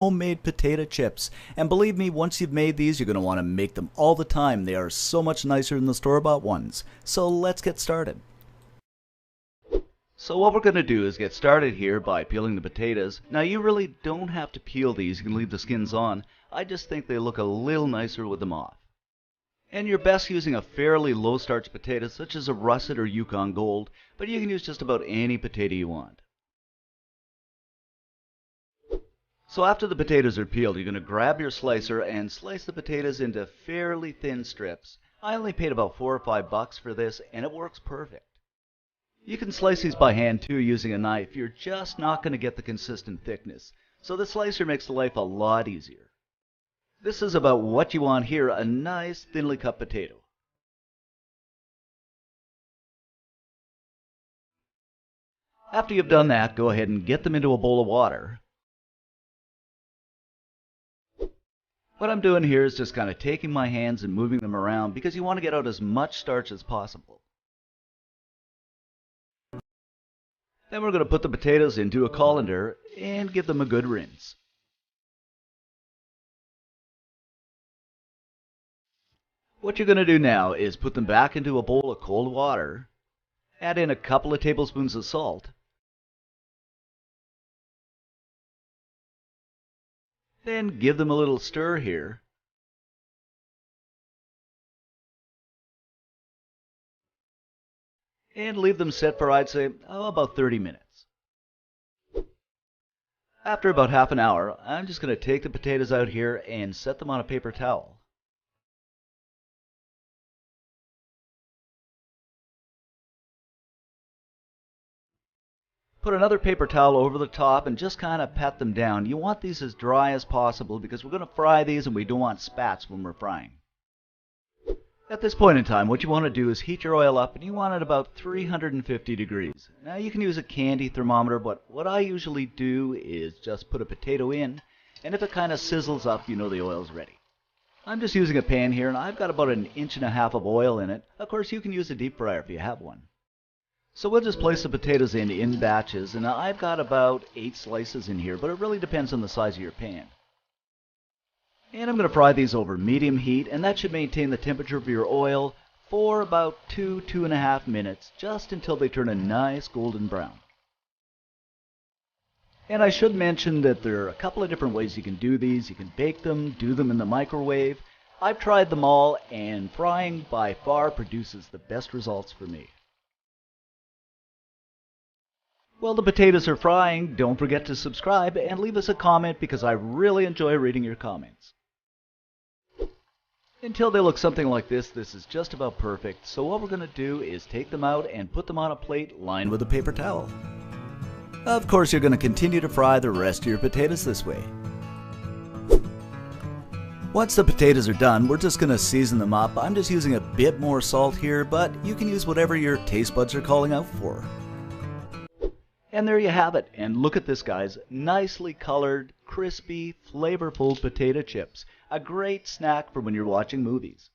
homemade potato chips. And believe me, once you've made these, you're going to want to make them all the time. They are so much nicer than the store-bought ones. So let's get started. So what we're going to do is get started here by peeling the potatoes. Now you really don't have to peel these, you can leave the skins on. I just think they look a little nicer with them off. And you're best using a fairly low starch potato such as a russet or Yukon Gold, but you can use just about any potato you want. So after the potatoes are peeled, you're going to grab your slicer and slice the potatoes into fairly thin strips. I only paid about $4 or $5 for this, and it works perfect. You can slice these by hand too using a knife. You're just not going to get the consistent thickness, so the slicer makes life a lot easier. This is about what you want here, a nice thinly cut potato. After you've done that, go ahead and get them into a bowl of water. What I'm doing here is just kind of taking my hands and moving them around because you want to get out as much starch as possible. Then we're going to put the potatoes into a colander and give them a good rinse. What you're going to do now is put them back into a bowl of cold water, add in a couple of tablespoons of salt, then give them a little stir here, and leave them set for, I'd say, about 30 minutes. After about half an hour, I'm just going to take the potatoes out here and set them on a paper towel. Put another paper towel over the top and just kind of pat them down. You want these as dry as possible because we're going to fry these and we don't want spats when we're frying. At this point in time, what you want to do is heat your oil up, and you want it about 350 degrees. Now you can use a candy thermometer, but what I usually do is just put a potato in, and if it kind of sizzles up, you know the oil's ready. I'm just using a pan here, and I've got about 1.5 inches of oil in it. Of course, you can use a deep fryer if you have one. So we'll just place the potatoes in batches, and I've got about 8 slices in here, but it really depends on the size of your pan. And I'm going to fry these over medium heat, and that should maintain the temperature of your oil for about 2–2.5 minutes, just until they turn a nice golden brown. And I should mention that there are a couple of different ways you can do these. You can bake them, do them in the microwave. I've tried them all, and frying by far produces the best results for me. While the potatoes are frying, don't forget to subscribe and leave us a comment because I really enjoy reading your comments. Until they look something like this is just about perfect. So what we're going to do is take them out and put them on a plate lined with a paper towel. Of course, you're going to continue to fry the rest of your potatoes this way. Once the potatoes are done, we're just going to season them up. I'm just using a bit more salt here, but you can use whatever your taste buds are calling out for. And there you have it. And look at this, guys. Nicely colored, crispy, flavorful potato chips. A great snack for when you're watching movies.